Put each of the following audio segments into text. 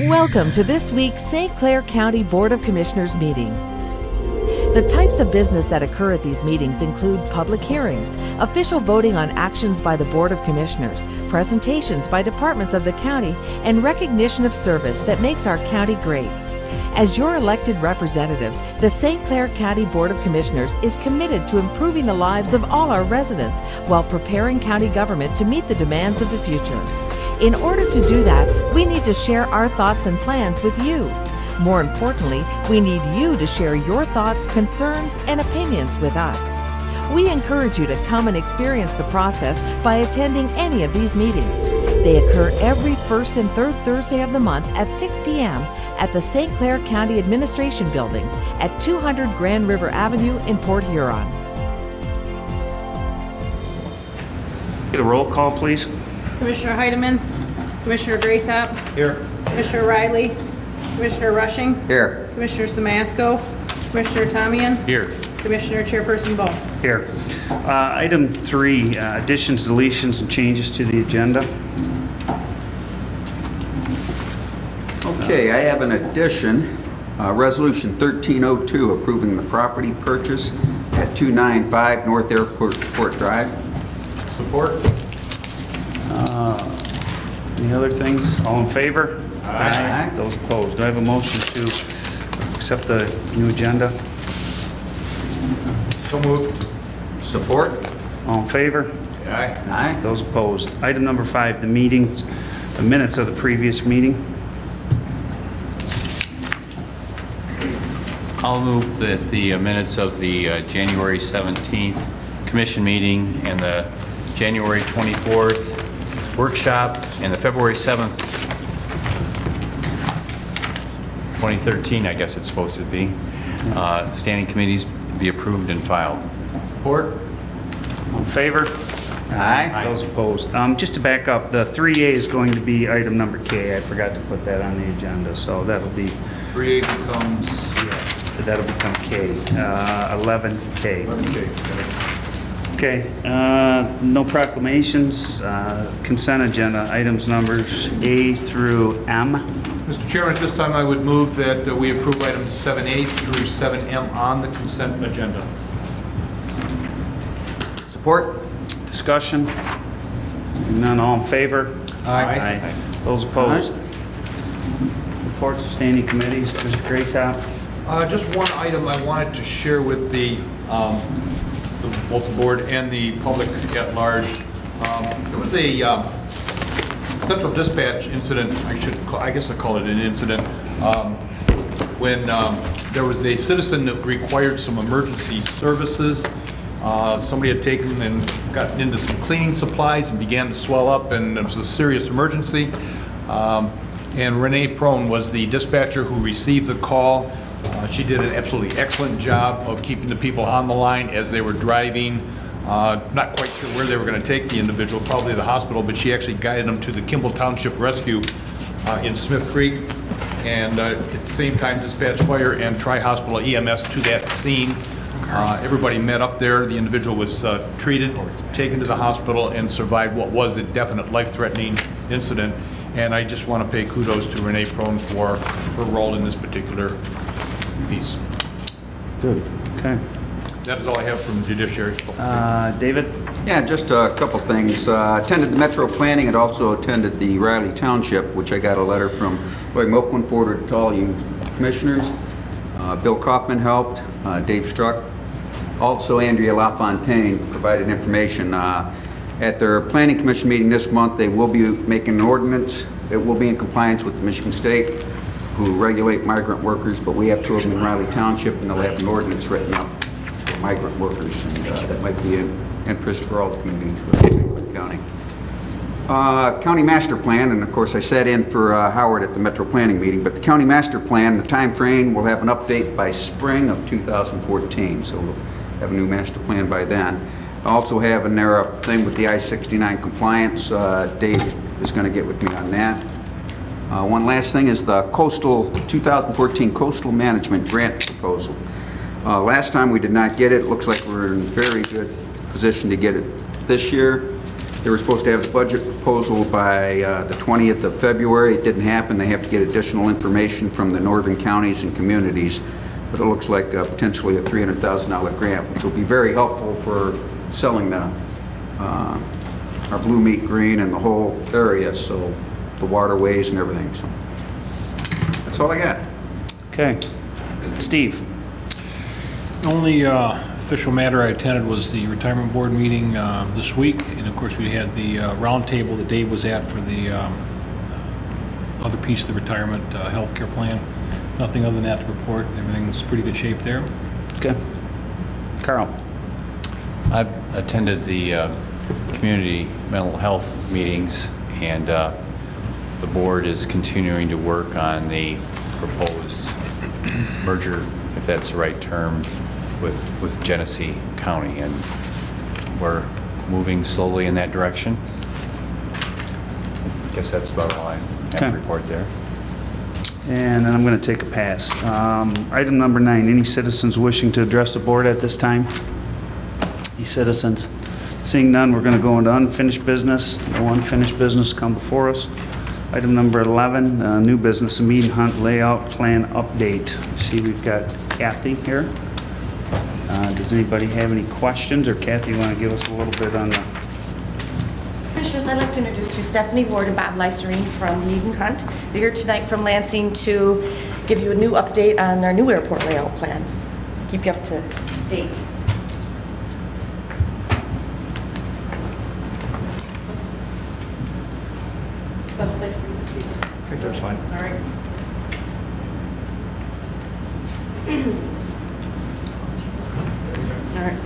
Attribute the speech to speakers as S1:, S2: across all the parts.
S1: Welcome to this week's St. Clair County Board of Commissioners meeting. The types of business that occur at these meetings include public hearings, official voting on actions by the Board of Commissioners, presentations by departments of the county, and recognition of service that makes our county great. As your elected representatives, the St. Clair County Board of Commissioners is committed to improving the lives of all our residents while preparing county government to meet the demands of the future. In order to do that, we need to share our thoughts and plans with you. More importantly, we need you to share your thoughts, concerns, and opinions with us. We encourage you to come and experience the process by attending any of these meetings. They occur every first and third Thursday of the month at 6 p.m. at the St. Clair County Administration Building at 200 Grand River Avenue in Port Huron.
S2: Get a roll call, please.
S3: Commissioner Heidemann, Commissioner Graytop,
S2: Here.
S3: Commissioner Riley, Commissioner Rushing,
S4: Here.
S3: Commissioner Samasco, Commissioner Tamian,
S2: Here.
S3: Commissioner Chairperson Bone.
S2: Here. Item 3, additions, deletions, and changes to the agenda.
S4: Okay, I have an addition, Resolution 1302, approving the property purchase at 295 North Airport Drive.
S2: Support. Any other things? All in favor?
S4: Aye.
S2: Those opposed? Do I have a motion to accept the new agenda?
S5: So moved.
S4: Support?
S2: All in favor?
S5: Aye.
S4: Aye.
S2: Those opposed? Item number 5, the minutes of the previous meeting.
S6: I'll move that the minutes of the January 17th commission meeting and the January 24th workshop and the February 7th, 2013, I guess it's supposed to be, standing committees be approved and filed.
S2: Support. All in favor?
S4: Aye.
S2: Those opposed? Just to back up, the 3A is going to be item number K. I forgot to put that on the agenda, so that'll be,
S5: 3A becomes,
S2: so that'll become K, 11K. Okay, no proclamations, consent agenda, items numbers A through M.
S5: Mr. Chairman, at this time I would move that we approve items 7A through 7M on the consent agenda.
S4: Support?
S2: Discussion? None, all in favor?
S5: Aye.
S2: Those opposed? Reports of standing committees, Mr. Graytop.
S5: Just one item I wanted to share with both the board and the public at large. There was a central dispatch incident, I guess I call it an incident, when there was a citizen that required some emergency services. Somebody had taken and gotten into some cleaning supplies and began to swell up, and it was a serious emergency. And Renee Prone was the dispatcher who received the call. She did an absolutely excellent job of keeping the people on the line as they were driving. Not quite sure where they were going to take the individual, probably the hospital, but she actually guided them to the Kimball Township Rescue in Smith Creek, and at the same time dispatched fire and Tri-Hospital EMS to that scene. Everybody met up there. The individual was treated, taken to the hospital, and survived what was a definite life-threatening incident. And I just want to pay kudos to Renee Prone for her role in this particular piece.
S2: Good. Okay.
S5: That is all I have from Judiciary.
S2: David?
S4: Yeah, just a couple things. Attended the Metro Planning and also attended the Riley Township, which I got a letter from Lloyd Moakland forwarded to all you commissioners. Bill Kaufman helped, Dave Struck. Also, Andrea LaFontaine provided information. At their Planning Commission meeting this month, they will be making an ordinance. It will be in compliance with Michigan State, who regulate migrant workers, but we have 2 of them in Riley Township, and they'll have an ordinance written up for migrant workers, and that might be an interest for all the communities within the county. County Master Plan, and of course I sat in for Howard at the Metro Planning meeting, but the County Master Plan, the time frame, will have an update by spring of 2014, so we'll have a new master plan by then. I also have in there a thing with the I-69 compliance. Dave is going to get with me on that. One last thing is the 2014 Coastal Management Grant Proposal. Last time we did not get it. It looks like we're in very good position to get it this year. They were supposed to have the budget proposal by the 20th of February. It didn't happen. They have to get additional information from the northern counties and communities, but it looks like potentially a $300,000 grant, which will be very helpful for selling our blue meat green and the whole area, so the waterways and everything. So that's all I got.
S2: Okay. Steve?
S7: The only official matter I attended was the retirement board meeting this week, and of course we had the roundtable that Dave was at for the other piece of the retirement health care plan. Nothing other than that to report. Everything's pretty good shape there.
S2: Okay. Carl?
S6: I've attended the community mental health meetings, and the board is continuing to work on the proposed merger, if that's the right term, with Genesee County, and we're moving slowly in that direction. I guess that's about all I have to report there.
S2: And then I'm going to take a pass. Item number 9, any citizens wishing to address the board at this time? Any citizens? Seeing none, we're going to go into unfinished business. No unfinished business come before us. Item number 11, new business, a meeting hunt layout plan update. See, we've got Kathy here. Does anybody have any questions, or Kathy, you want to give us a little bit on the...
S8: Commissioners, I'd like to introduce to you Stephanie Ward and Bob Lyserine from Mead & Hunt. They're here tonight from Lansing to give you a new update on our new airport layout plan. Keep you up to date. Best place for you to see this.
S5: I think that's fine.
S8: All right. All right.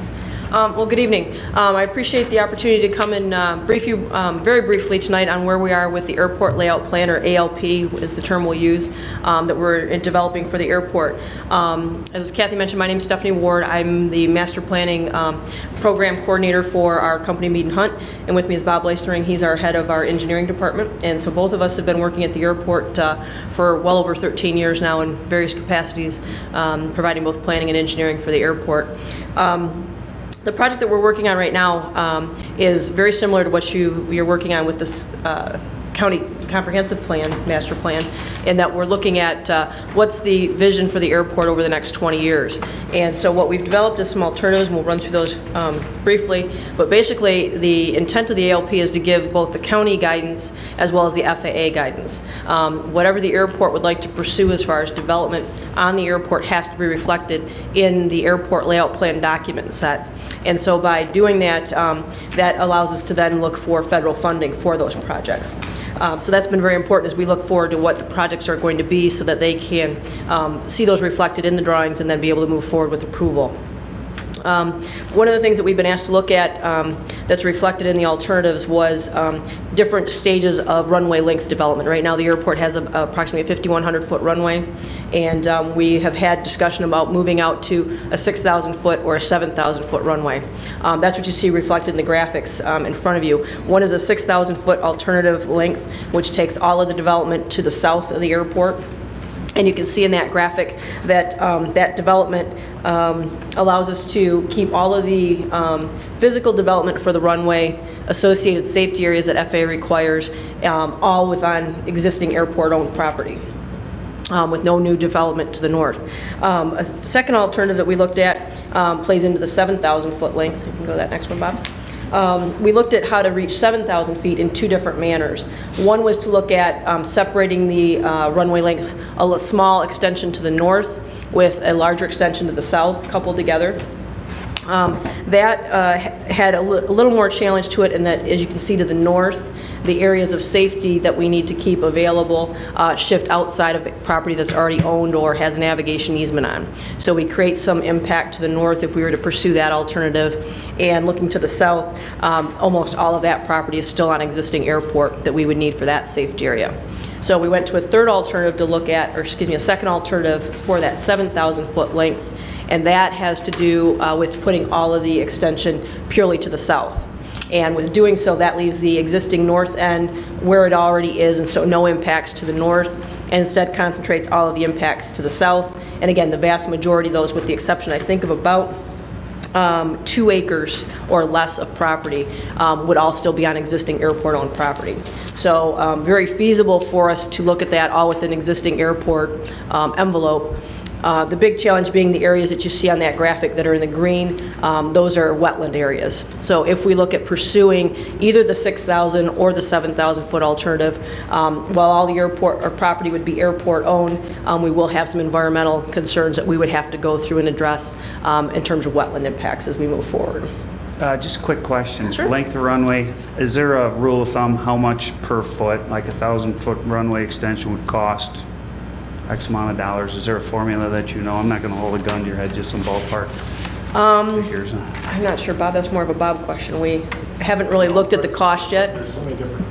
S8: Well, good evening. I appreciate the opportunity to come and brief you very briefly tonight on where we are with the airport layout plan, or ALP is the term we'll use, that we're developing for the airport. As Kathy mentioned, my name is Stephanie Ward. I'm the master planning program coordinator for our company, Mead & Hunt, and with me is Bob Leistering. He's our head of our engineering department, and so both of us have been working at the airport for well over 13 years now in various capacities, providing both planning and engineering for the airport. The project that we're working on right now is very similar to what you're working on with this county comprehensive plan, master plan, in that we're looking at what's the vision for the airport over the next 20 years. And so what we've developed is some alternatives, and we'll run through those briefly. But basically, the intent of the ALP is to give both the county guidance as well as the FAA guidance. Whatever the airport would like to pursue as far as development on the airport has to be reflected in the airport layout plan document set. And so by doing that, that allows us to then look for federal funding for those projects. So that's been very important as we look forward to what the projects are going to be, so that they can see those reflected in the drawings and then be able to move forward with approval. One of the things that we've been asked to look at that's reflected in the alternatives was different stages of runway length development. Right now the airport has approximately a 5,100-foot runway, and we have had discussion about moving out to a 6,000-foot or a 7,000-foot runway. That's what you see reflected in the graphics in front of you. One is a 6,000-foot alternative length, which takes all of the development to the south of the airport. And you can see in that graphic that that development allows us to keep all of the physical development for the runway, associated safety areas that FAA requires, all within existing airport-owned property, with no new development to the north. A second alternative that we looked at plays into the 7,000-foot length. You can go to that next one, Bob. We looked at how to reach 7,000 feet in two different manners. One was to look at separating the runway length, a small extension to the north with a larger extension to the south, coupled together. That had a little more challenge to it, in that, as you can see to the north, the areas of safety that we need to keep available shift outside of property that's already owned or has a navigation easement on. So we create some impact to the north if we were to pursue that alternative. And looking to the south, almost all of that property is still on existing airport that we would need for that safety area. So we went to a third alternative to look at, or excuse me, a second alternative for that 7,000-foot length, and that has to do with putting all of the extension purely to the south. And with doing so, that leaves the existing north end where it already is, and so no impacts to the north, and instead concentrates all of the impacts to the south. And again, the vast majority of those, with the exception, I think, of about 2 acres or less of property would all still be on existing airport-owned property. So very feasible for us to look at that all within existing airport envelope. The big challenge being the areas that you see on that graphic that are in the green, those are wetland areas. So if we look at pursuing either the 6,000 or the 7,000 foot alternative, while all the airport or property would be airport owned, we will have some environmental concerns that we would have to go through and address in terms of wetland impacts as we move forward.
S2: Just a quick question.
S8: Sure.
S2: Length of runway, is there a rule of thumb how much per foot, like a 1,000-foot runway extension would cost X amount of dollars? Is there a formula that you know? I'm not going to hold a gun to your head, just some ballpark figures.
S8: I'm not sure, Bob, that's more of a Bob question. We haven't really looked at the cost yet.
S9: There's so many different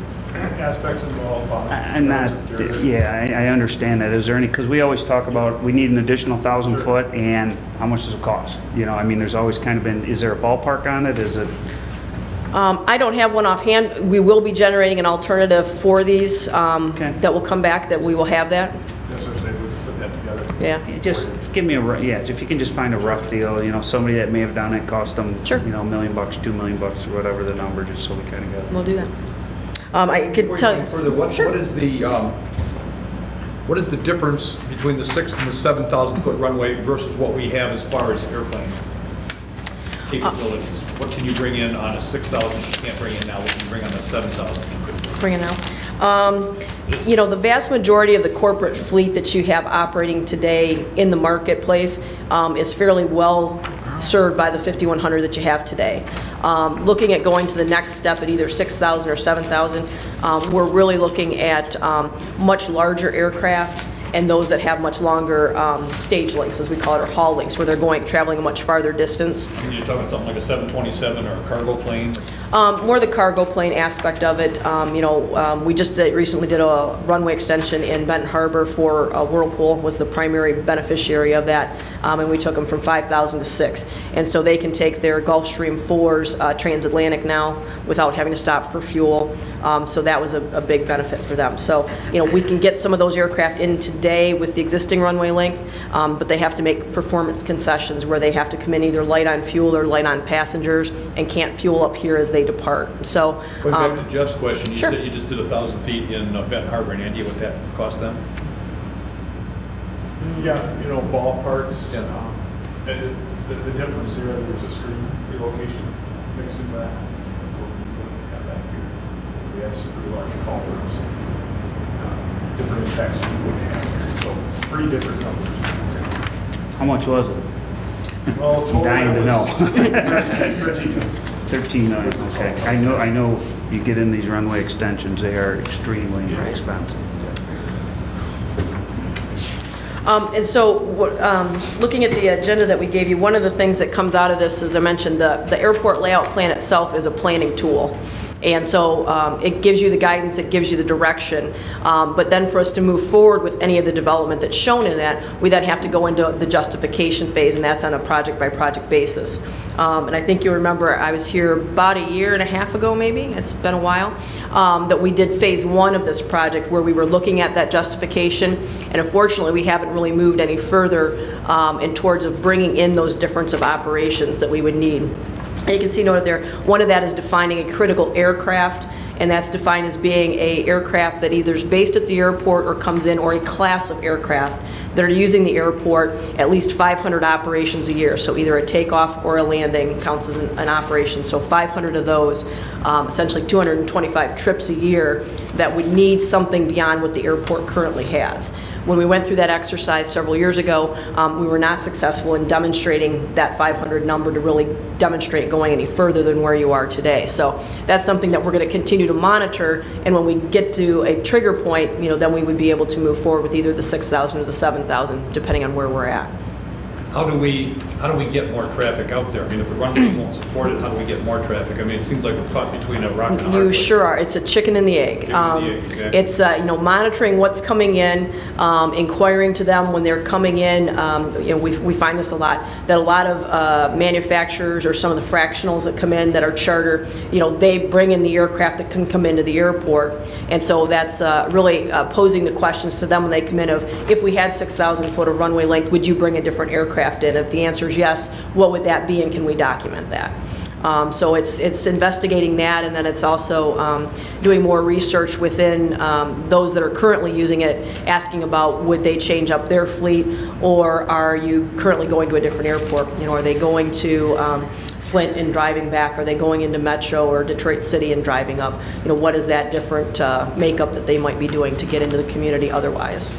S9: aspects involved.
S2: I'm not, I understand that. Is there any, because we always talk about, we need an additional 1,000 foot, and how much does it cost? You know, I mean, there's always kind of been, is there a ballpark on it? Is it?
S8: I don't have one offhand. We will be generating an alternative for these that will come back, that we will have that.
S9: Yes, if they would put that together.
S8: Yeah.
S2: Just give me if you can just find a rough deal, you know, somebody that may have done it, cost them,
S8: Sure.
S2: you know, $1 million, $2 million, or whatever the number, just so we kind of got it.
S8: We'll do that. I could tell you.
S5: Further, what is the difference between the 6,000 and the 7,000 foot runway versus what we have as far as airplane capabilities? What can you bring in on a 6,000 you can't bring in now? What can you bring on a 7,000?
S8: Bring it now. You know, the vast majority of the corporate fleet that you have operating today in the marketplace is fairly well served by the 5,100 that you have today. Looking at going to the next step at either 6,000 or 7,000, we're really looking at much larger aircraft and those that have much longer stage lengths, as we call it, or haul lengths, where they're traveling a much farther distance.
S5: I mean, you're talking something like a 727 or a cargo plane?
S8: More the cargo plane aspect of it. You know, we just recently did a runway extension in Benton Harbor for Whirlpool, was the primary beneficiary of that, and we took them from 5,000 to 6. And so they can take their Gulfstream 4s transatlantic now without having to stop for fuel. So that was a big benefit for them. So, you know, we can get some of those aircraft in today with the existing runway length, but they have to make performance concessions where they have to come in either light on fuel or light on passengers and can't fuel up here as they depart. So,
S5: Going back to Jeff's question, you
S8: sure.
S5: said you just did 1,000 feet in Benton Harbor, and Andy, what that cost them?
S9: Yeah, you know, ballparks.
S5: Yeah.
S9: And the difference there, there's a screen relocation mixed in that. We have that here. We have some pretty large culverts, different effects we would have here. So pretty different numbers.
S2: How much was it?
S9: Well, total
S2: Dying to know.
S9: 13.
S2: 13 million, okay. I know you get in these runway extensions, they are extremely expensive.
S8: And so, looking at the agenda that we gave you, one of the things that comes out of this, as I mentioned, the airport layout plan itself is a planning tool. And so it gives you the guidance, it gives you the direction. But then for us to move forward with any of the development that's shown in that, we then have to go into the justification phase, and that's on a project-by-project basis. And I think you remember I was here about a year and a half ago, maybe, it's been a while, that we did phase 1 of this project where we were looking at that justification. And unfortunately, we haven't really moved any further in towards of bringing in those difference of operations that we would need. And you can see noted there, one of that is defining a critical aircraft, and that's defined as being a aircraft that either is based at the airport or comes in, or a class of aircraft that are using the airport at least 500 operations a year. So either a takeoff or a landing counts as an operation. So 500 of those, essentially 225 trips a year, that would need something beyond what the airport currently has. When we went through that exercise several years ago, we were not successful in demonstrating that 500 number to really demonstrate going any further than where you are today. So that's something that we're going to continue to monitor, and when we get to a trigger point, you know, then we would be able to move forward with either the 6,000 or the 7,000, depending on where we're at.
S5: How do we get more traffic out there? I mean, if the runway won't support it, how do we get more traffic? I mean, it seems like we're caught between a rock and a hard
S8: You
S5: place.
S8: sure are. It's a chicken and the egg.
S5: Chicken and the egg, exactly.
S8: It's you know, monitoring what's coming in, inquiring to them when they're coming in. You know, we find this a lot, that a lot of manufacturers or some of the fractionals that come in that are charter, you know, they bring in the aircraft that can come into the airport, and so that's really posing the questions to them when they come in of, if we had 6,000 foot of runway length, would you bring a different aircraft aircraft in? If the answer is yes, what would that be, and can we document that? So it's investigating that, and then it's also doing more research within those that are currently using it, asking about would they change up their fleet, or are you currently going to a different airport? You know, are they going to Flint and driving back? Are they going into Metro or Detroit City and driving up? You know, what is that different makeup that they might be doing to get into the community otherwise?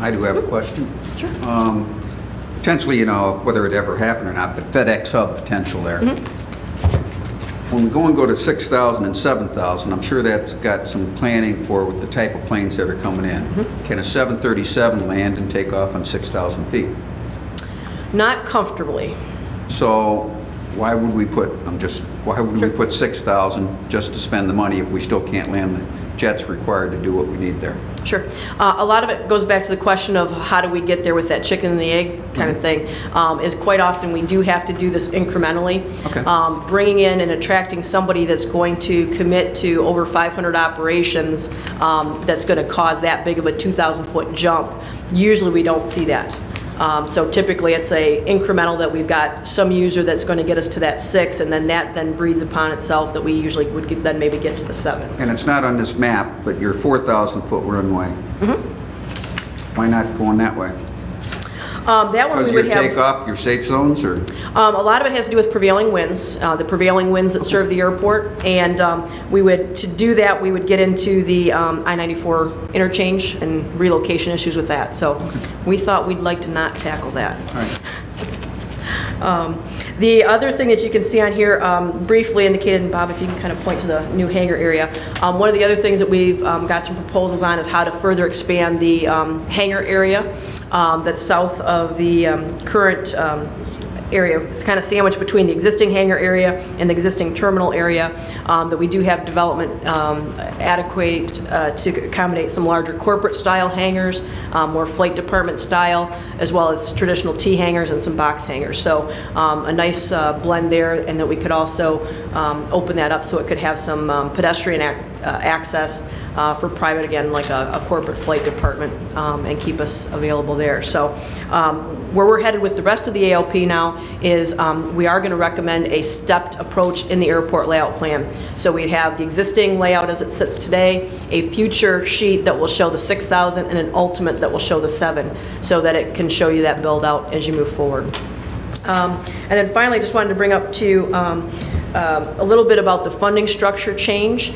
S4: I do have a question.
S8: Sure.
S4: Potentially, you know, whether it ever happened or not, but FedEx hub potential there. When we go to 6,000 and 7,000, I'm sure that's got some planning for with the type of planes that are coming in. Can a 737 land and take off on 6,000 feet?
S8: Not comfortably.
S4: So why would we put, we put 6,000 just to spend the money if we still can't land the jets required to do what we need there?
S8: Sure. A lot of it goes back to the question of how do we get there with that chicken and the egg kind of thing. Is quite often we do have to do this incrementally.
S4: Okay.
S8: Bringing in and attracting somebody that's going to commit to over 500 operations that's going to cause that big of a 2,000-foot jump, usually we don't see that. So typically it's a incremental that we've got some user that's going to get us to that 6, and then that then breeds upon itself that we usually would then maybe get to the 7.
S4: And it's not on this map, but your 4,000-foot runway. Why not going that way?
S8: That one
S4: Because
S8: we would
S4: your
S8: have.
S4: takeoff, your safe zones, or?
S8: A lot of it has to do with prevailing winds, the prevailing winds that serve the airport, and to do that, we would get into the I-94 interchange and relocation issues with that. So we thought we'd like to not tackle that.
S4: All right.
S8: The other thing that you can see on here, briefly indicated, and Bob, if you can kind of point to the new hangar area, one of the other things that we've got some proposals on is how to further expand the hangar area that's south of the current area. It's kind of sandwiched between the existing hangar area and the existing terminal area, that we do have development adequate to accommodate some larger corporate style hangars, more flight department style, as well as traditional T hangars and some box hangars. So a nice blend there, and that we could also open that up so it could have some pedestrian access for private, again, like a corporate flight department, and keep us available there. So where we're headed with the rest of the ALP now is we are going to recommend a stepped approach in the airport layout plan. So we'd have the existing layout as it sits today, a future sheet that will show the 6,000, and an ultimate that will show the 7, so that it can show you that build out as you move forward. And then finally, just wanted to bring up to a little bit about the funding structure change.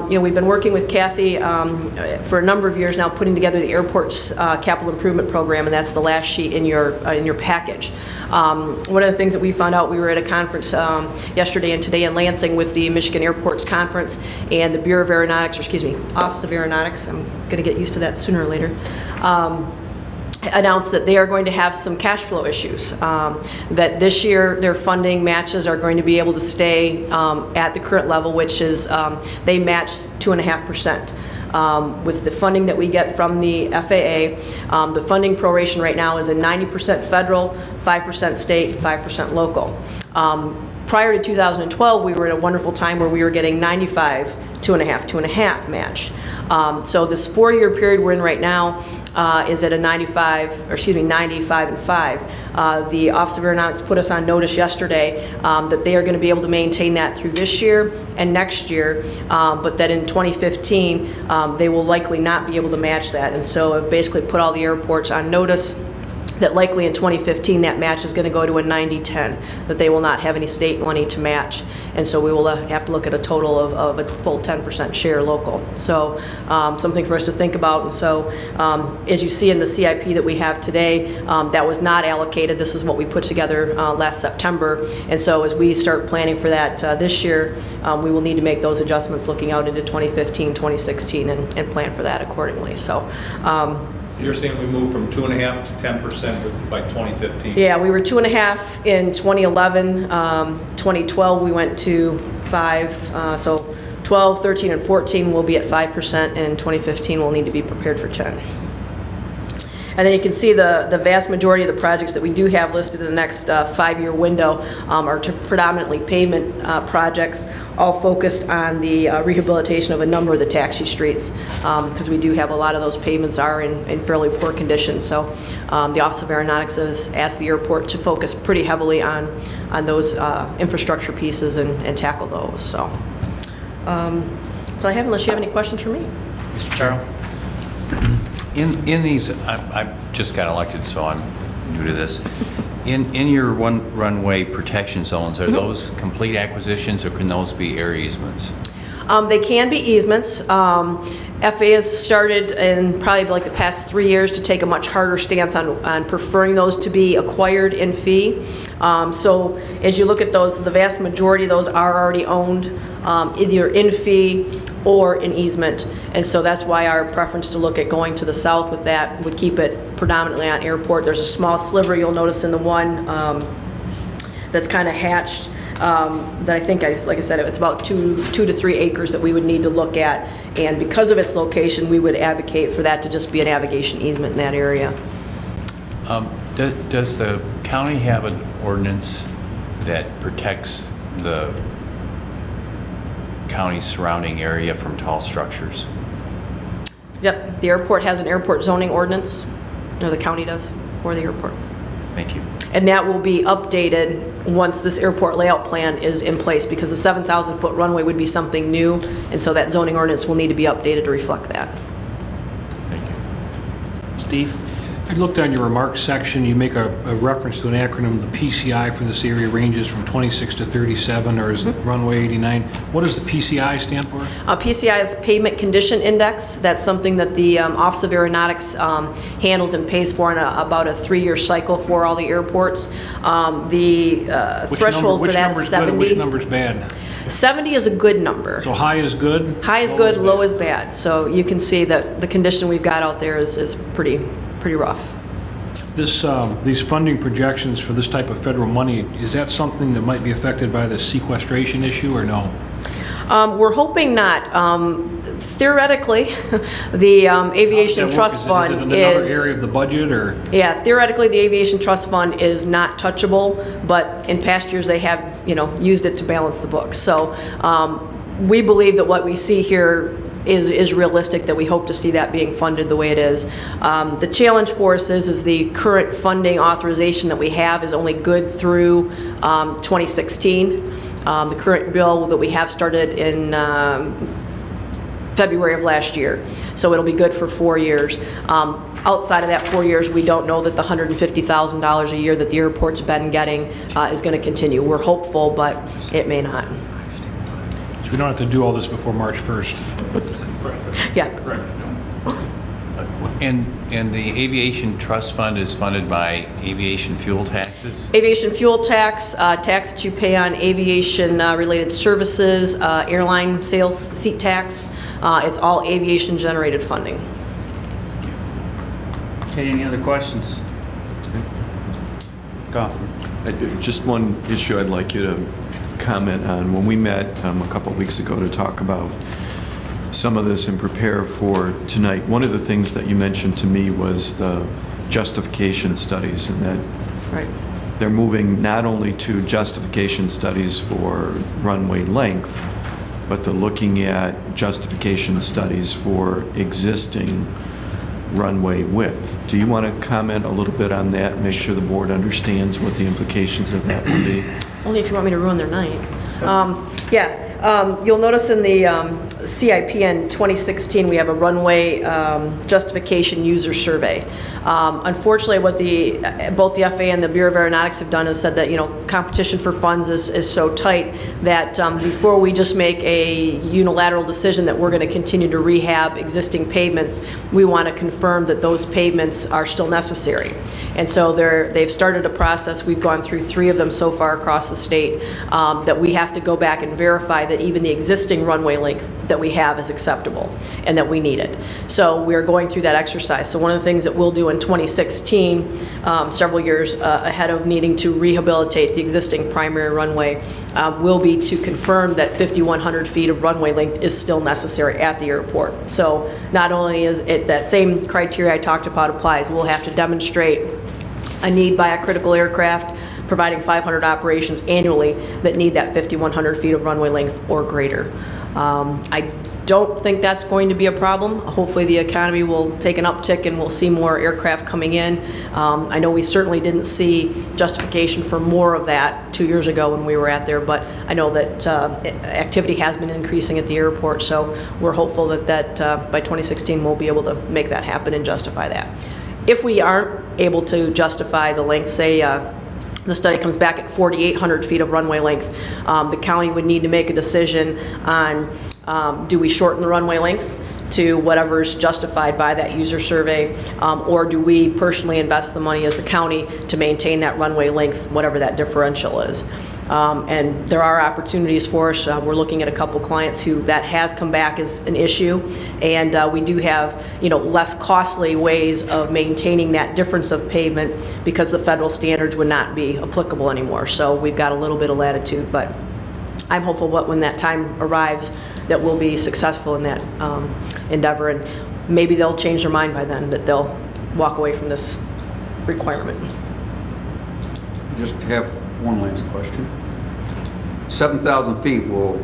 S8: We've been working with Kathy for a number of years now, putting together the airport's capital improvement program, and that's the last sheet in your package. One of the things that we found out, we were at a conference yesterday and today in Lansing with the Michigan Airports Conference and the Bureau of Aeronautics, or excuse me, Office of Aeronautics. I'm going to get used to that sooner or later. Announced that they are going to have some cash flow issues, that this year their funding matches are going to be able to stay at the current level, which is they match 2.5%. With the funding that we get from the FAA, the funding proration right now is a 90% federal, 5% state, 5% local. Prior to 2012, we were in a wonderful time where we were getting 95, 2.5 match. So this 4-year period we're in right now is at a 95 and 5. The Office of Aeronautics put us on notice yesterday that they are going to be able to maintain that through this year and next year, but that in 2015 they will likely not be able to match that. And so I've basically put all the airports on notice that likely in 2015 that match is going to go to a 90-10, that they will not have any state money to match. And so we will have to look at a total of a full 10% share local. So something for us to think about. And so as you see in the CIP that we have today, that was not allocated. This is what we put together last September. And so as we start planning for that this year, we will need to make those adjustments looking out into 2015, 2016, and plan for that accordingly. So.
S10: You're saying we move from 2.5% to 10% by 2015?
S8: Yeah, we were 2.5 in 2011. 2012 we went to 5. So 12, 13, and 14 will be at 5%, and 2015 we'll need to be prepared for 10. And then you can see the vast majority of the projects that we do have listed in the next 5-year window are predominantly pavement projects, all focused on the rehabilitation of a number of the taxi streets, because we do have a lot of those pavements are in fairly poor condition. So the Office of Aeronautics has asked the airport to focus pretty heavily on those infrastructure pieces and tackle those. So I have, unless you have any questions for me.
S6: Mr. Charles? In these, I just got elected, so I'm new to this. In your runway protection zones, are those complete acquisitions, or can those be air easements?
S8: They can be easements. FAA has started in probably like the past 3 years to take a much harder stance on preferring those to be acquired in fee. So as you look at those, the vast majority of those are already owned either in fee or in easement. And so that's why our preference to look at going to the south with that would keep it predominantly on airport. There's a small sliver you'll notice in the one that's kind of hatched that I think, like I said, it's about 2 to 3 acres that we would need to look at. And because of its location, we would advocate for that to just be a navigation easement in that area.
S6: Does the county have an ordinance that protects the county surrounding area from tall structures?
S8: Yep, the airport has an airport zoning ordinance, or the county does, for the airport.
S6: Thank you.
S8: And that will be updated once this airport layout plan is in place, because the 7,000-foot runway would be something new, and so that zoning ordinance will need to be updated to reflect that.
S6: Thank you.
S2: Steve?
S7: I looked on your remarks section, you make a reference to an acronym, the PCI for this area ranges from 26 to 37, or is it runway 89? What does the PCI stand for?
S8: PCI is Pavement Condition Index. That's something that the Office of Aeronautics handles and pays for in about a 3-year cycle for all the airports. The threshold for that is 70.
S7: Which number's bad?
S8: 70 is a good number.
S7: So high is good?
S8: High is good, low is bad. So you can see that the condition we've got out there is pretty rough.
S7: These funding projections for this type of federal money, is that something that might be affected by the sequestration issue, or no?
S8: We're hoping not. Theoretically, the Aviation Trust Fund
S7: is it another area of the budget, or?
S8: Yeah, theoretically, the Aviation Trust Fund is not touchable, but in past years they have, used it to balance the books. So we believe that what we see here is realistic, that we hope to see that being funded the way it is. The challenge for us is the current funding authorization that we have is only good through 2016. The current bill that we have started in February of last year, so it'll be good for 4 years. Outside of that 4 years, we don't know that the $150,000 a year that the airport's been getting is going to continue. We're hopeful, but it may not.
S7: So we don't have to do all this before March 1st.
S8: Yeah.
S6: And the Aviation Trust Fund is funded by aviation fuel taxes?
S8: Aviation fuel tax, tax that you pay on aviation-related services, airline sales seat tax. It's all aviation-generated funding.
S2: Okay, any other questions? Goffin?
S11: Just one issue I'd like you to comment on. When we met a couple of weeks ago to talk about some of this and prepare for tonight, one of the things that you mentioned to me was the justification studies, and that
S8: Right.
S11: they're moving not only to justification studies for runway length, but they're looking at justification studies for existing runway width. Do you want to comment a little bit on that and make sure the board understands what the implications of that will be?
S8: Only if you want me to ruin their night. You'll notice in the CIP in 2016, we have a runway justification user survey. Unfortunately, what both the FAA and the Bureau of Aeronautics have done is said that, competition for funds is so tight that before we just make a unilateral decision that we're going to continue to rehab existing pavements, we want to confirm that those pavements are still necessary. And so they've started a process. We've gone through 3 of them so far across the state, that we have to go back and verify that even the existing runway length that that we have is acceptable and that we need it. So we are going through that exercise. So one of the things that we'll do in 2016, several years ahead of needing to rehabilitate the existing primary runway, will be to confirm that 5,100 feet of runway length is still necessary at the airport. So not only is it that same criteria I talked about applies, we'll have to demonstrate a need by a critical aircraft, providing 500 operations annually that need that 5,100 feet of runway length or greater. I don't think that's going to be a problem. Hopefully the economy will take an uptick and we'll see more aircraft coming in. I know we certainly didn't see justification for more of that 2 years ago when we were at there, but I know that activity has been increasing at the airport, so we're hopeful that by 2016 we'll be able to make that happen and justify that. If we aren't able to justify the length, say the study comes back at 4,800 feet of runway length, the county would need to make a decision on do we shorten the runway length to whatever's justified by that user survey, or do we personally invest the money as the county to maintain that runway length, whatever that differential is. And there are opportunities for us. We're looking at a couple clients who that has come back as an issue, and we do have less costly ways of maintaining that difference of pavement because the federal standards would not be applicable anymore. So we've got a little bit of latitude, but I'm hopeful when that time arrives that we'll be successful in that endeavor, and maybe they'll change their mind by then, that they'll walk away from this requirement.
S4: Just have one last question. 7,000 feet will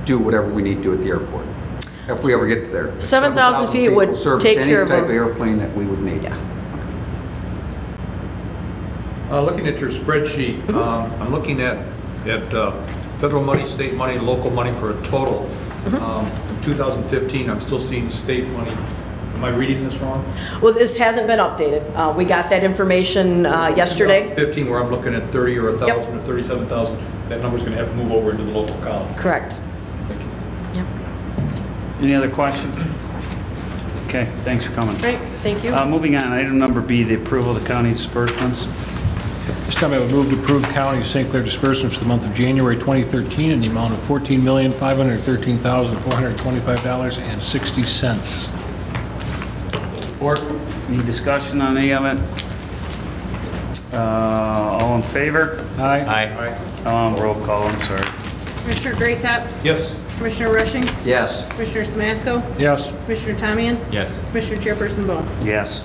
S4: do whatever we need to do at the airport, if we ever get there.
S8: 7,000 feet would
S4: will service
S8: take care of
S4: any type of airplane that we would need.
S8: Yeah.
S5: Looking at your spreadsheet, I'm looking at federal money, state money, local money for a total. In 2015, I'm still seeing state money. Am I reading this wrong?
S8: Well, this hasn't been updated. We got that information yesterday.
S5: 15, where I'm looking at 30 or 1,000
S8: Yep.
S5: or 37,000, that number's going to have to move over into the local column.
S8: Correct.
S5: Thank you.
S8: Yep.
S2: Any other questions? Okay, thanks for coming.
S8: Great, thank you.
S2: Moving on, item number B, the approval of the county disbursements.
S7: This time I would move to approve County of St. Clair disbursements for the month of January 2013 in the amount of $14,513,425.60.
S5: Support.
S2: Any discussion on any of it? All in favor?
S7: Aye.
S2: Roll call, I'm sorry.
S3: Commissioner Greatop,
S5: Yes.
S3: Commissioner Rushing,
S4: Yes.
S3: Commissioner Samasco,
S7: Yes.
S3: Commissioner Tamian,
S6: Yes.
S3: Commissioner Chairperson Bone.
S2: Yes.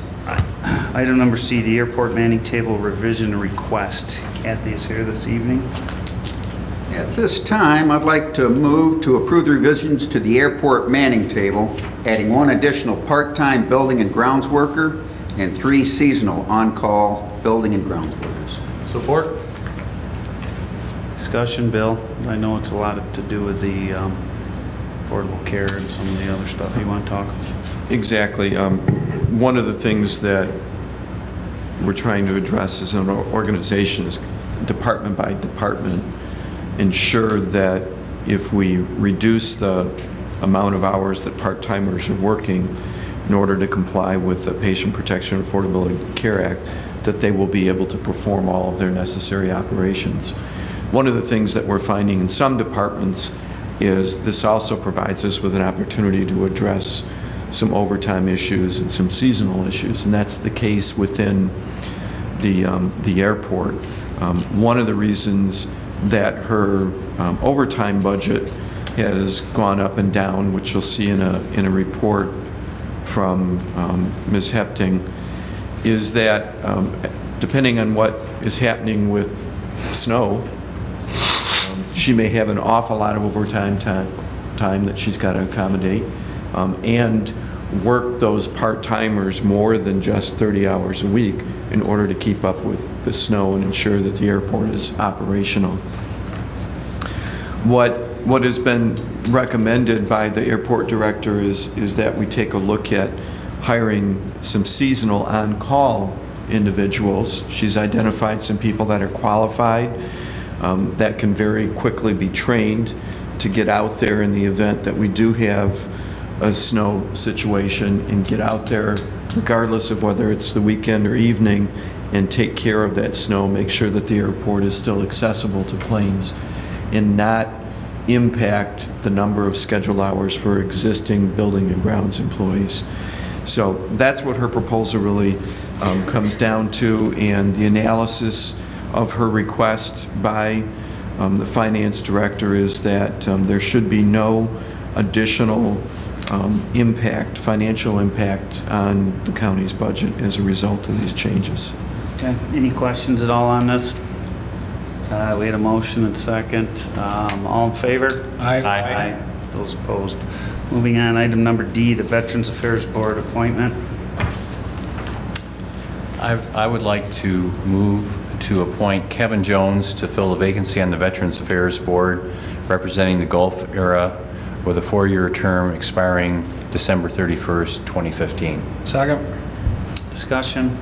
S2: Item number C, the airport manning table revision request. Kathy is here this evening.
S4: At this time, I'd like to move to approve the revisions to the airport manning table, adding one additional part-time building and grounds worker and 3 seasonal on-call building and grounds workers.
S5: Support.
S2: Discussion, Bill. I know it's a lot to do with the affordable care and some of the other stuff. You want to talk?
S11: Exactly. One of the things that we're trying to address as an organization is department by department, ensure that if we reduce the amount of hours that part-timers are working in order to comply with the Patient Protection and Affordability Care Act, that they will be able to perform all of their necessary operations. One of the things that we're finding in some departments is this also provides us with an opportunity to address some overtime issues and some seasonal issues, and that's the case within the airport. One of the reasons that her overtime budget has gone up and down, which you'll see in a report from Ms. Hepting, is that depending on what is happening with snow, she may have an awful lot of overtime time that she's got to accommodate, and work those part-timers more than just 30 hours a week in order to keep up with the snow and ensure that the airport is operational. What has been recommended by the airport director is that we take a look at hiring some seasonal on-call individuals. She's identified some people that are qualified, that can very quickly be trained to get out there in the event that we do have a snow situation, and get out there regardless of whether it's the weekend or evening and take care of that snow, make sure that the airport is still accessible to planes, and not impact the number of scheduled hours for existing building and grounds employees. So that's what her proposal really comes down to, and the analysis of her request by the finance director is that there should be no additional impact, financial impact on the county's budget as a result of these changes.
S2: Okay, any questions at all on this? We had a motion and second. All in favor?
S7: Aye.
S2: Those opposed? Moving on, item number D, the Veterans Affairs Board appointment.
S6: I would like to move to appoint Kevin Jones to fill the vacancy on the Veterans Affairs Board representing the Gulf era with a 4-year term expiring December 31st, 2015.
S7: Second.
S2: Discussion?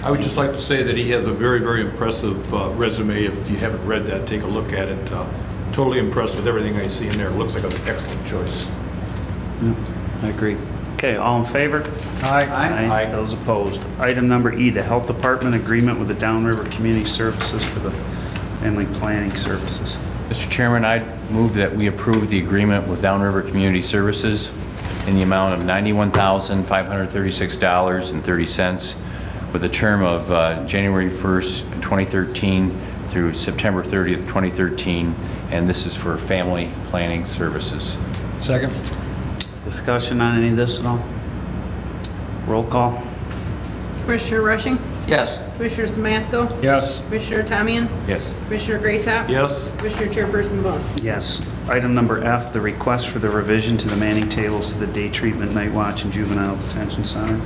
S5: I would just like to say that he has a very, very impressive resume. If you haven't read that, take a look at it. Totally impressed with everything I see in there. Looks like an excellent choice.
S2: Yep, I agree. Okay, all in favor?
S7: Aye.
S2: Those opposed? Item number E, the Health Department agreement with the Downriver Community Services for the Family Planning Services.
S6: Mr. Chairman, I move that we approve the agreement with Downriver Community Services in the amount of $91,536.30 with a term of January 1st, 2013 through September 30th, 2013, and this is for family planning services.
S7: Second.
S2: Discussion on any of this at all? Roll call?
S3: Commissioner Rushing?
S4: Yes.
S3: Commissioner Samasco?
S7: Yes.
S3: Commissioner Tamian?
S6: Yes.
S3: Commissioner Greatop?
S5: Yes.
S3: Commissioner Chairperson Bone?
S2: Yes. Item number F, the request for the revision to the manning tables to the day treatment, night watch, and juvenile detention center.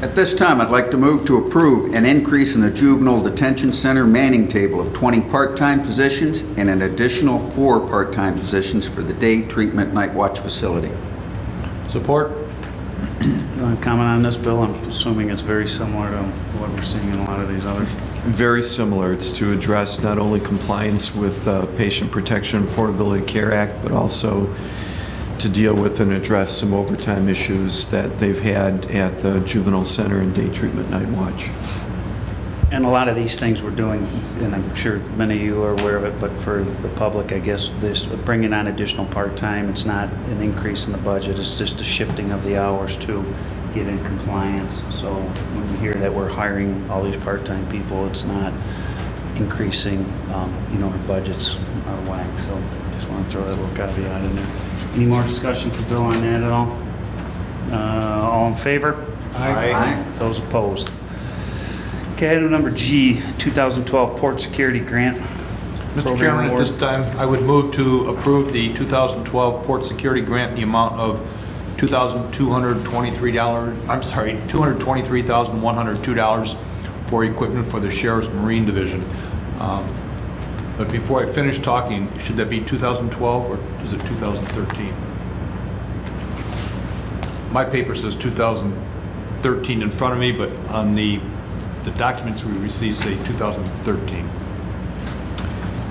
S4: At this time, I'd like to move to approve an increase in the Juvenile Detention Center manning table of 20 part-time positions and an additional 4 part-time positions for the day treatment night watch facility.
S5: Support?
S2: You want to comment on this, Bill? I'm assuming it's very similar to what we're seeing in a lot of these others.
S11: Very similar. It's to address not only compliance with Patient Protection and Affordability Care Act, but also to deal with and address some overtime issues that they've had at the Juvenile Center and Day Treatment Night Watch.
S2: And a lot of these things we're doing, and I'm sure many of you are aware of it, but for the public, I guess, this bringing on additional part-time, it's not an increase in the budget, it's just a shifting of the hours to get in compliance. So when you hear that we're hiring all these part-time people, it's not increasing, our budgets out of whack. So just want to throw that little caveat in there. Any more discussion for Bill on that at all? All in favor?
S4: Aye.
S2: Those opposed? Okay, item number G, 2012 Port Security Grant.
S5: Mr.
S2: Program
S5: Chairman, at
S2: award.
S5: this time, I would move to approve the 2012 Port Security Grant in the amount of $223,102 for equipment for the Sheriff's Marine Division. But before I finish talking, should that be 2012 or is it 2013? My paper says 2013 in front of me, but on the documents we received say 2013.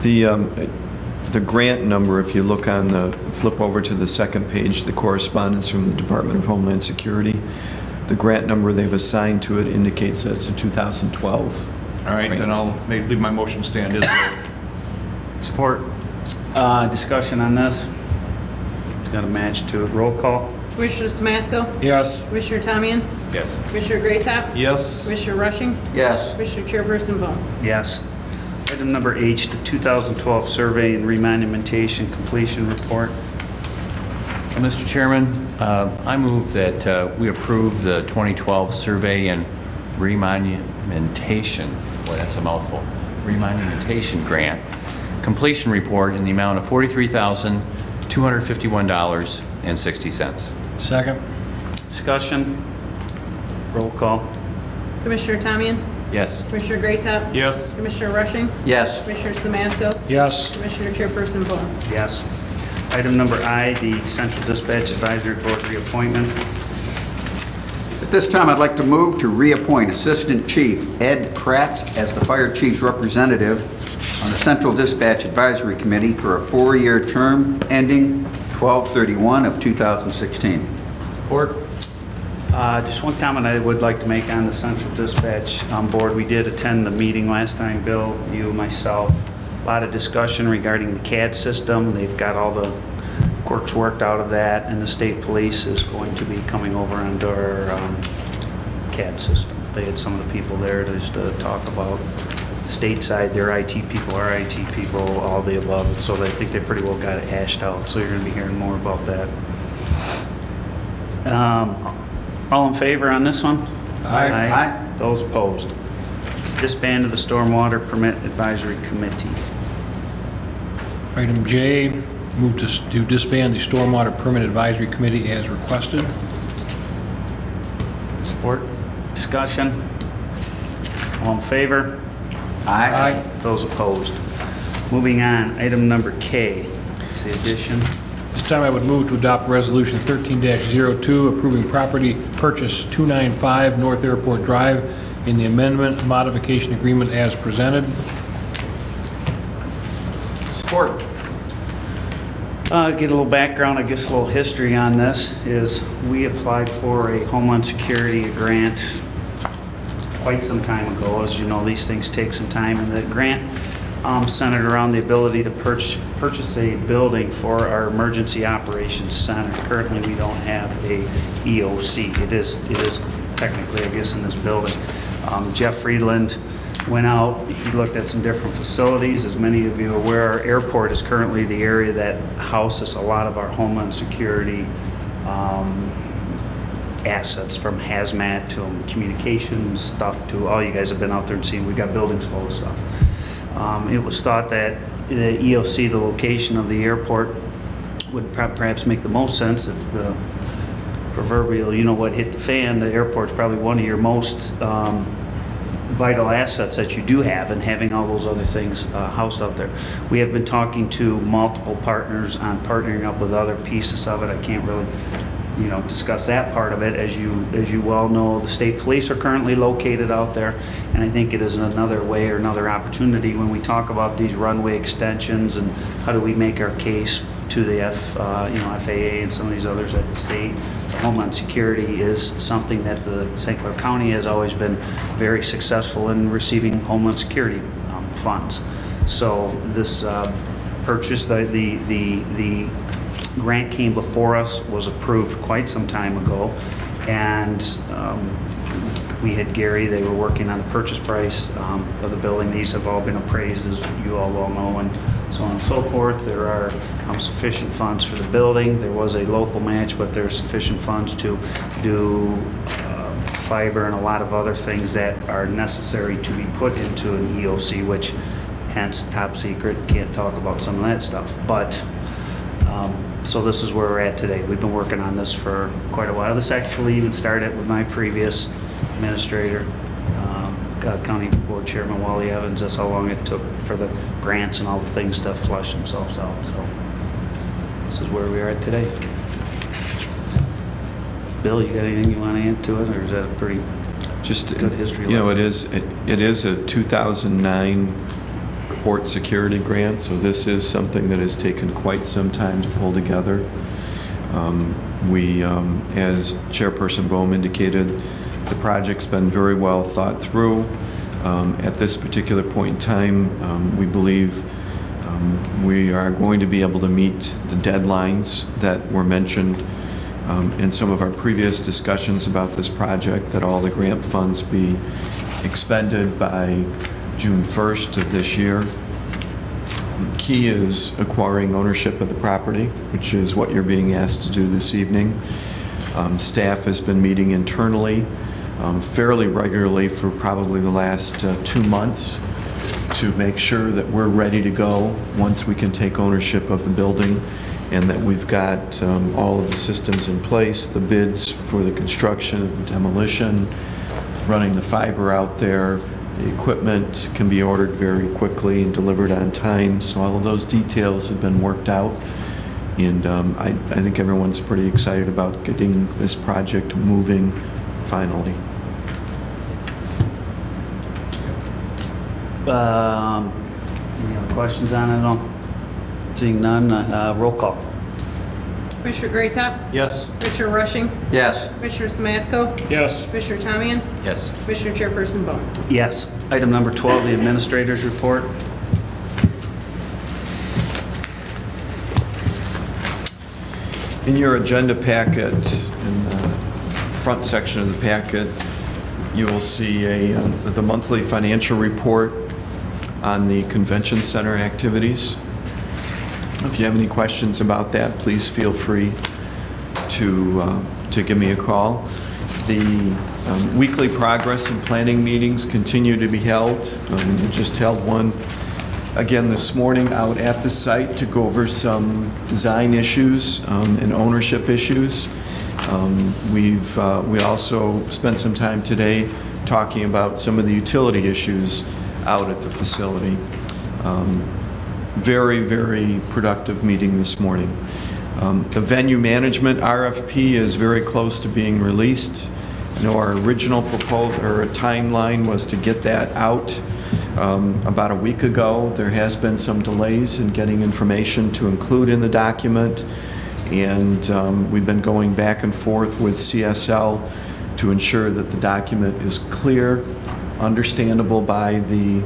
S11: The grant number, if you look on the, flip over to the second page, the correspondence from the Department of Homeland Security, the grant number they've assigned to it indicates that it's a 2012.
S5: All right, then I'll leave my motion stand as well.
S2: Support. Discussion on this? It's got a match to it. Roll call?
S3: Commissioner Samasco?
S7: Yes.
S3: Commissioner Tamian?
S6: Yes.
S3: Commissioner Greatop?
S5: Yes.
S3: Commissioner Rushing?
S4: Yes.
S3: Commissioner Chairperson Bone?
S2: Yes. Item number H, the 2012 Survey and Remonumentation Completion Report.
S6: Mr. Chairman, I move that we approve the 2012 Survey and Remonumentation, boy, that's a mouthful, Remonumentation Grant Completion Report in the amount of $43,251.60.
S7: Second.
S2: Discussion? Roll call?
S3: Commissioner Tamian?
S6: Yes.
S3: Commissioner Greatop?
S5: Yes.
S3: Commissioner Rushing?
S4: Yes.
S3: Commissioner Samasco?
S7: Yes.
S3: Commissioner Chairperson Bone?
S2: Yes. Item number I, the Central Dispatch Advisory Board reappointment.
S4: At this time, I'd like to move to reappoint Assistant Chief Ed Kratz as the Fire Chief's representative on the Central Dispatch Advisory Committee for a 4-year term ending 12/31 of 2016.
S5: Support?
S2: Just one comment I would like to make on the Central Dispatch Board. We did attend the meeting last time, Bill, you, myself, A lot of discussion regarding the CAD system. They've got all the quirks worked out of that, and the state police is going to be coming over onto our CAD system. They had some of the people there just to talk about stateside, their IT people, our IT people, all the above. So I think they pretty well got it hashed out. So you're going to be hearing more about that. All in favor on this one?
S4: Aye.
S2: Those opposed? Disband of the Stormwater Permit Advisory Committee.
S7: Item J, move to disband the Stormwater Permit Advisory Committee as requested.
S2: Support. Discussion. All in favor?
S4: Aye.
S2: Those opposed? Moving on, item number K. It's the addition.
S7: This time I would move to adopt Resolution 13-02, approving property purchase 295 North Airport Drive in the amendment modification agreement as presented.
S4: Support.
S2: Get a little background, I guess a little history on this is we applied for a Homeland Security grant quite some time ago. As you know, these things take some time, and the grant centered around the ability to purchase a building for our Emergency Operations Center. Currently, we don't have a EOC. It is technically, I guess, in this building. Jeff Friedland went out, he looked at some different facilities. As many of you are aware, our airport is currently the area that houses a lot of our Homeland Security assets, from hazmat to communications stuff to all you guys have been out there and seen. We got buildings full of stuff. It was thought that the EOC, the location of the airport, would perhaps make the most sense if the proverbial, you know what, hit the fan. The airport's probably one of your most vital assets that you do have, and having all those other things housed out there. We have been talking to multiple partners on partnering up with other pieces of it. I can't really, discuss that part of it. As you well know, the state police are currently located out there, and I think it is another way or another opportunity when we talk about these runway extensions and how do we make our case to the FAA and some of these others at the state. Homeland Security is something that the St. Clair County has always been very successful in receiving Homeland Security funds. So this purchase, the grant came before us, was approved quite some time ago, and we had Gary, they were working on the purchase price of the building. These have all been appraised, as you all well know, and so on and so forth. There are sufficient funds for the building. There was a local match, but there are sufficient funds to do fiber and a lot of other things that are necessary to be put into an EOC, which hence top secret, can't talk about some of that stuff. But so this is where we're at today. We've been working on this for quite a while. This actually even started with my previous administrator, County Board Chairman Wally Evans. That's how long it took for the grants and all the things to flush themselves out. So this is where we are at today. Bill, you got anything you want to add to it, or is that a pretty good history lesson?
S11: It is a 2009 port security grant, so this is something that has taken quite some time to pull together. As Chairperson Bohm indicated, the project's been very well thought through. At this particular point in time, we believe we are going to be able to meet the deadlines that were mentioned in some of our previous discussions about this project, that all the grant funds be expended by June 1st of this year. Key is acquiring ownership of the property, which is what you're being asked to do this evening. Staff has been meeting internally fairly regularly for probably the last 2 months to make sure that we're ready to go once we can take ownership of the building, and that we've got all of the systems in place, the bids for the construction, the demolition, running the fiber out there. The equipment can be ordered very quickly and delivered on time, so all of those details have been worked out. And I think everyone's pretty excited about getting this project moving finally.
S2: Any other questions on it at all? Seeing none, roll call.
S3: Commissioner Greatop?
S7: Yes.
S3: Commissioner Rushing?
S4: Yes.
S3: Commissioner Samasco?
S7: Yes.
S3: Commissioner Tamian?
S6: Yes.
S3: Commissioner Chairperson Bone.
S2: Yes. Item number 12, the administrator's report.
S11: In your agenda packet, in the front section of the packet, you will see the monthly financial report on the convention center activities. If you have any questions about that, please feel free to give me a call. The weekly progress and planning meetings continue to be held. We just held one again this morning out at the site to go over some design issues and ownership issues. We also spent some time today talking about some of the utility issues out at the facility. Very, very productive meeting this morning. The venue management RFP is very close to being released. I know our original proposal or timeline was to get that out about a week ago. There has been some delays in getting information to include in the document, and we've been going back and forth with CSL to ensure that the document is clear, understandable by the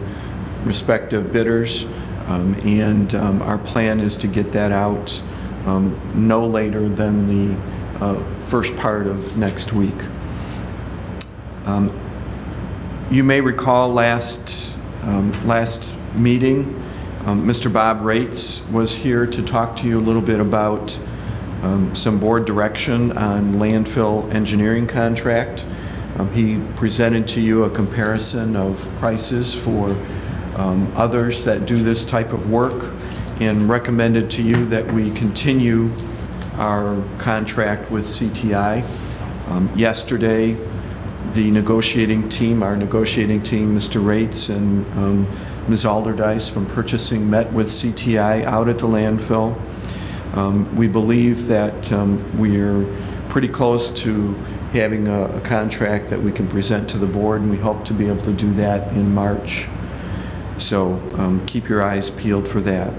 S11: respective bidders, and our plan is to get that out no later than the first part of next week. You may recall last meeting, Mr. Bob Rates was here to talk to you a little bit about some board direction on landfill engineering contract. He presented to you a comparison of prices for others that do this type of work and recommended to you that we continue our contract with CTI. Yesterday, the negotiating team, our negotiating team, Mr. Rates and Ms. Alderdice from purchasing met with CTI out at the landfill. We believe that we're pretty close to having a contract that we can present to the board, and we hope to be able to do that in March. So keep your eyes peeled for that.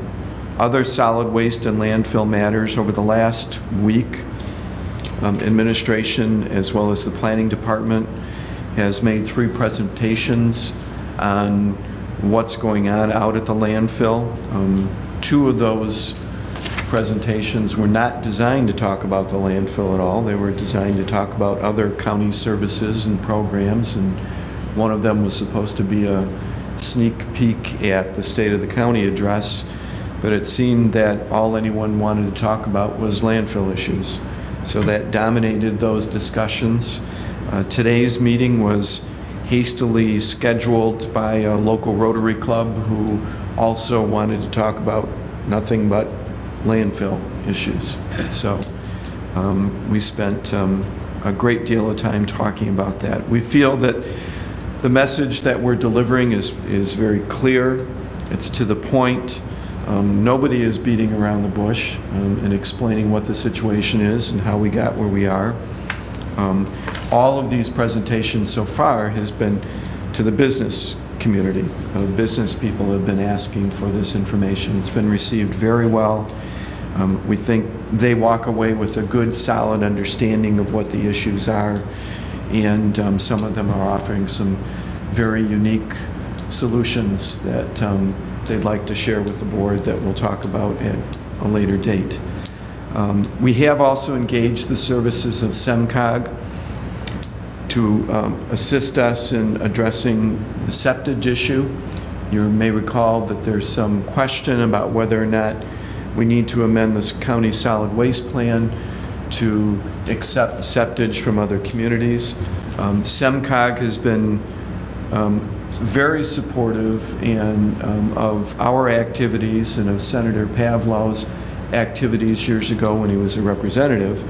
S11: Other solid waste and landfill matters over the last week, administration as well as the planning department has made 3 presentations on what's going on out at the landfill. 2 of those presentations were not designed to talk about the landfill at all. They were designed to talk about other county services and programs, and one of them was supposed to be a sneak peek at the State of the County address, but it seemed that all anyone wanted to talk about was landfill issues. So that dominated those discussions. Today's meeting was hastily scheduled by a local Rotary Club who also wanted to talk about nothing but landfill issues. So we spent a great deal of time talking about that. We feel that the message that we're delivering is very clear. It's to the point. Nobody is beating around the bush and explaining what the situation is and how we got where we are. All of these presentations so far has been to the business community. Business people have been asking for this information. It's been received very well. We think they walk away with a good, solid understanding of what the issues are, and some of them are offering some very unique solutions that they'd like to share with the board that we'll talk about at a later date. We have also engaged the services of SEMCOG to assist us in addressing the septage issue. You may recall that there's some question about whether or not we need to amend this county solid waste plan to accept septage from other communities. SEMCOG has been very supportive and of our activities and of Senator Pavlov's activities years ago when he was a representative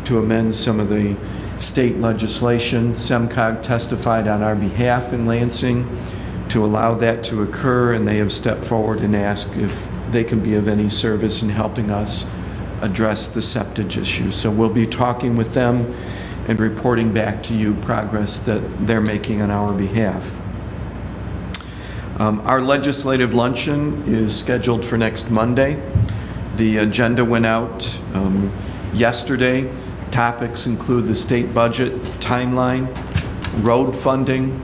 S11: to amend some of the state legislation. SEMCOG testified on our behalf in Lansing to allow that to occur, and they have stepped forward and asked if they can be of any service in helping us address the septage issue. So we'll be talking with them and reporting back to you progress that they're making on our behalf. Our legislative luncheon is scheduled for next Monday. The agenda went out yesterday. Topics include the state budget, timeline, road funding,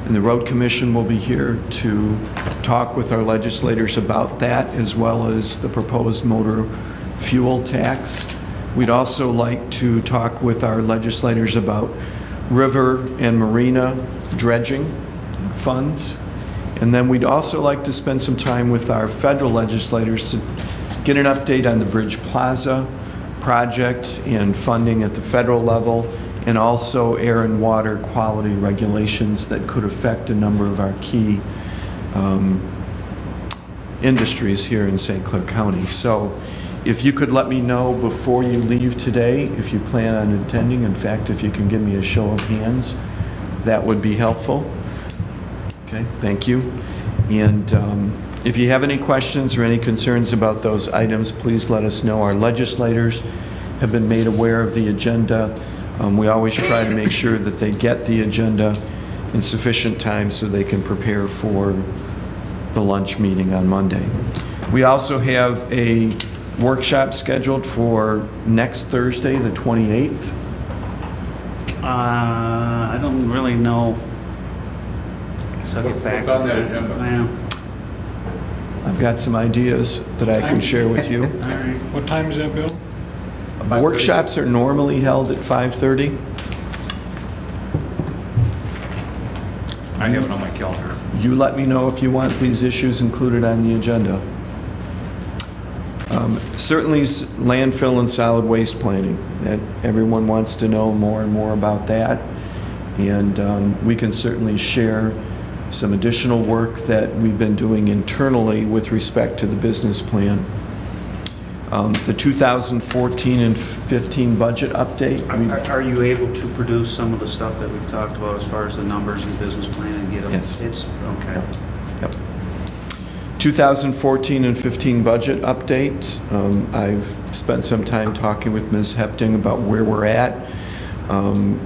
S11: and the Road Commission will be here to talk with our legislators about that, as well as the proposed motor fuel tax. We'd also like to talk with our legislators about river and marina dredging funds. And then we'd also like to spend some time with our federal legislators to get an update on the Bridge Plaza project and funding at the federal level, and also air and water quality regulations that could affect a number of our key industries here in St. Clair County. So if you could let me know before you leave today, if you plan on attending. In fact, if you can give me a show of hands, that would be helpful. Okay, thank you. And if you have any questions or any concerns about those items, please let us know. Our legislators have been made aware of the agenda. We always try to make sure that they get the agenda in sufficient time so they can prepare for the lunch meeting on Monday. We also have a workshop scheduled for next Thursday, the 28th.
S2: I don't really know. So I'll get back.
S5: What's on that agenda?
S2: Yeah.
S11: I've got some ideas that I can share with you.
S2: All right.
S7: What time is that, Bill?
S11: Workshops are normally held at 5:30.
S5: I have it on my calendar.
S11: You let me know if you want these issues included on the agenda. Certainly landfill and solid waste planning. That everyone wants to know more and more about that. And we can certainly share some additional work that we've been doing internally with respect to the business plan. The 2014 and 15 budget update.
S2: Are you able to produce some of the stuff that we've talked about as far as the numbers and business plan and get them?
S11: Yes.
S2: It's, okay.
S11: Yep. 2014 and 15 budget update. I've spent some time talking with Ms. Hepting about where we're at,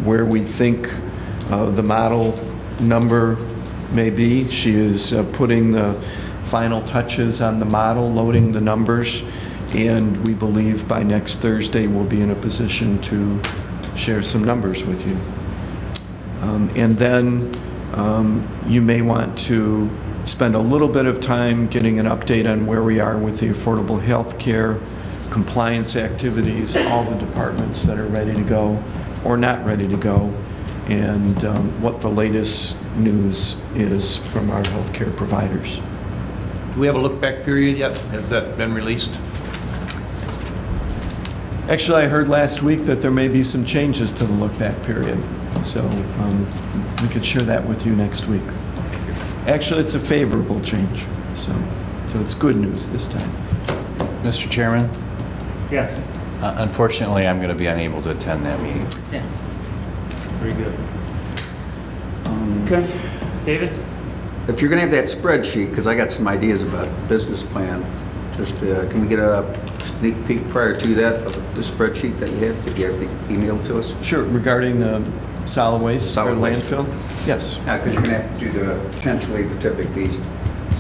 S11: where we think the model number may be. She is putting the final touches on the model, loading the numbers, and we believe by next Thursday we'll be in a position to share some numbers with you. And then you may want to spend a little bit of time getting an update on where we are with the affordable health care, compliance activities, all the departments that are ready to go or not ready to go, and what the latest news is from our healthcare providers.
S5: Do we have a look-back period yet? Has that been released?
S11: Actually, I heard last week that there may be some changes to the look-back period, so we could share that with you next week. Actually, it's a favorable change, so it's good news this time.
S6: Mr. Chairman,
S2: Yes.
S6: unfortunately, I'm going to be unable to attend that meeting.
S2: Yeah. Very good. Okay. David?
S4: If you're going to have that spreadsheet, because I got some ideas about the business plan, just can we get a sneak peek prior to that of the spreadsheet that you have? Could you have the email to us?
S11: Sure, regarding solid waste or
S4: Solid waste.
S11: landfill? Yes.
S4: Yeah, because you're going to have to do potentially the tipping fees,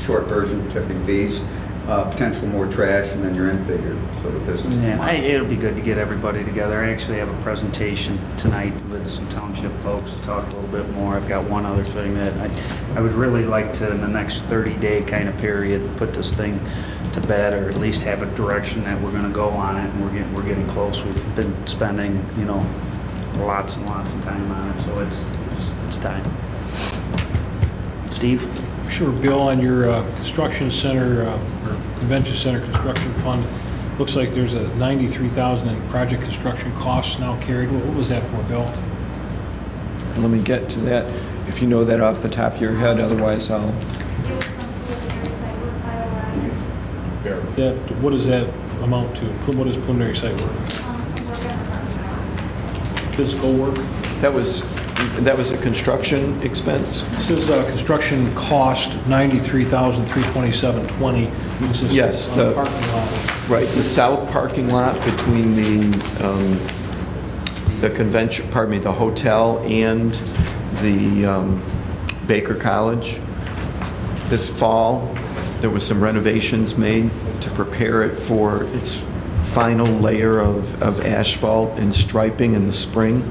S4: short version tipping fees, potential more trash, and then your end figure for the business.
S2: Yeah, it'll be good to get everybody together. I actually have a presentation tonight with some township folks to talk a little bit more. I've got one other thing that I would really like to, in the next 30-day kind of period, put this thing to bed, or at least have a direction that we're going to go on it, and we're getting close. We've been spending, lots and lots of time on it, so it's time. Steve?
S7: Sure, Bill, on your construction center, or convention center construction fund, looks like there's a $93,000 in project construction costs now carried. What was that for, Bill?
S11: Let me get to that, if you know that off the top of your head, otherwise I'll...
S12: It was some preliminary site work by a lab.
S7: What does that amount to? What is preliminary site work?
S12: Some work at the parking lot.
S7: Physical work?
S11: That was a construction expense?
S7: This is construction cost, $93,327.20.
S11: Yes,
S7: the parking lot.
S11: Right, the south parking lot between the convention, the hotel and the Baker College. This fall, there was some renovations made to prepare it for its final layer of asphalt and striping in the spring.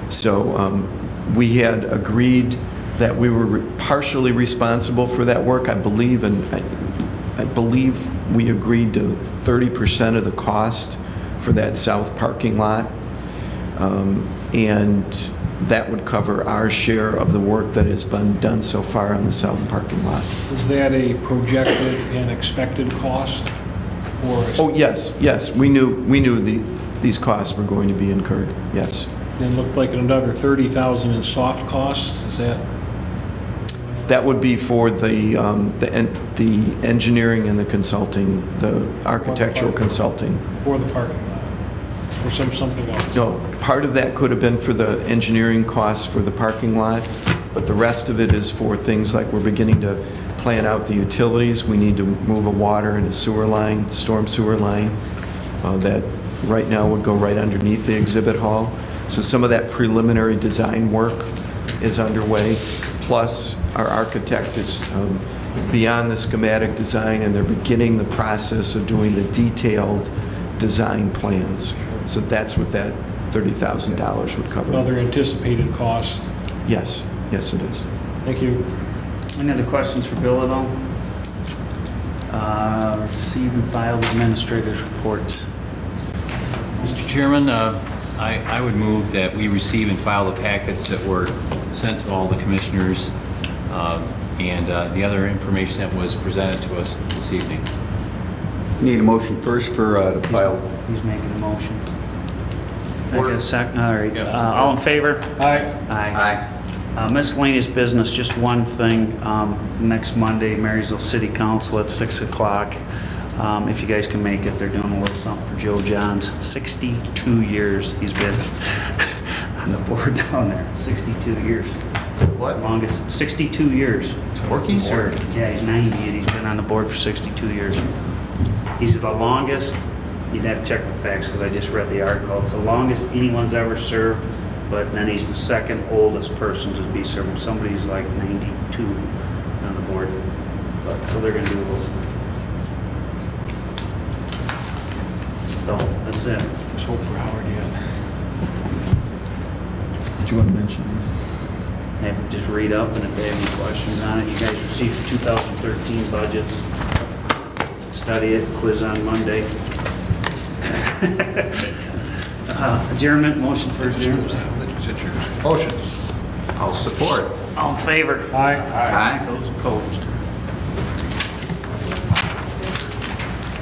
S11: So we had agreed that we were partially responsible for that work, I believe, and I believe we agreed to 30% of the cost for that south parking lot. And that would cover our share of the work that has been done so far on the south parking lot.
S7: Was that a projected and expected cost? Or
S11: Oh, yes, yes, we knew these costs were going to be incurred, yes.
S7: it looked like another $30,000 in soft costs? Is that?
S11: That would be for the engineering and the consulting, the architectural consulting.
S7: For the parking lot? Or something else?
S11: No, part of that could have been for the engineering costs for the parking lot, but the rest of it is for things like we're beginning to plan out the utilities. We need to move a water and a sewer line, storm sewer line, that right now would go right underneath the exhibit hall. So some of that preliminary design work is underway, plus our architect is beyond the schematic design, and they're beginning the process of doing the detailed design plans. So that's what that $30,000 would cover.
S7: Another anticipated cost?
S11: Yes, yes it is.
S7: Thank you.
S2: Any other questions for Bill at all? Receive and file the administrator's report.
S6: Mr. Chairman, I would move that we receive and file the packets that were sent to all the commissioners and the other information that was presented to us this evening.
S4: Need a motion first for the file.
S2: He's making a motion. I get a second, all right. All in favor?
S7: Aye.
S2: Aye. Miscellaneous business, just one thing. Next Monday, Marysville City Council at 6 o'clock. If you guys can make it, they're doing a little something for Joe Johns. 62 years he's been on the board down there. 62 years.
S5: What?
S2: Longest, 62 years.
S5: It's working
S2: He's
S5: board.
S2: served. Yeah, he's 90 and he's been on the board for 62 years. He's the longest, you'd have to check the facts because I just read the article. It's the longest anyone's ever served, but then he's the second oldest person to be serving. Somebody's like 92 on the board. But, so they're going to do a little. So that's it.
S7: Let's hope for Howard yet.
S11: Did you want to mention this?
S2: Have them just read up, and if they have any questions on it, you guys received the 2013 budgets. Study it, quiz on Monday. Adjournment, motion for adjournment.
S5: Motion.
S4: I'll support.
S2: All in favor?
S7: Aye.
S4: Aye.
S2: Those opposed?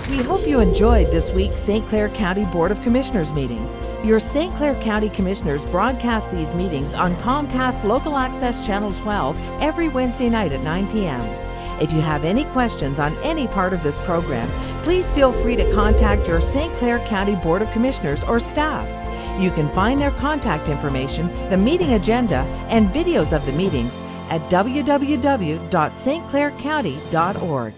S1: We hope you enjoyed this week's St. Clair County Board of Commissioners meeting. Your St. Clair County Commissioners broadcast these meetings on Comcast Local Access Channel 12 every Wednesday night at 9 p.m. If you have any questions on any part of this program, please feel free to contact your St. Clair County Board of Commissioners or staff. You can find their contact information, the meeting agenda, and videos of the meetings at www.stclaircounty.org.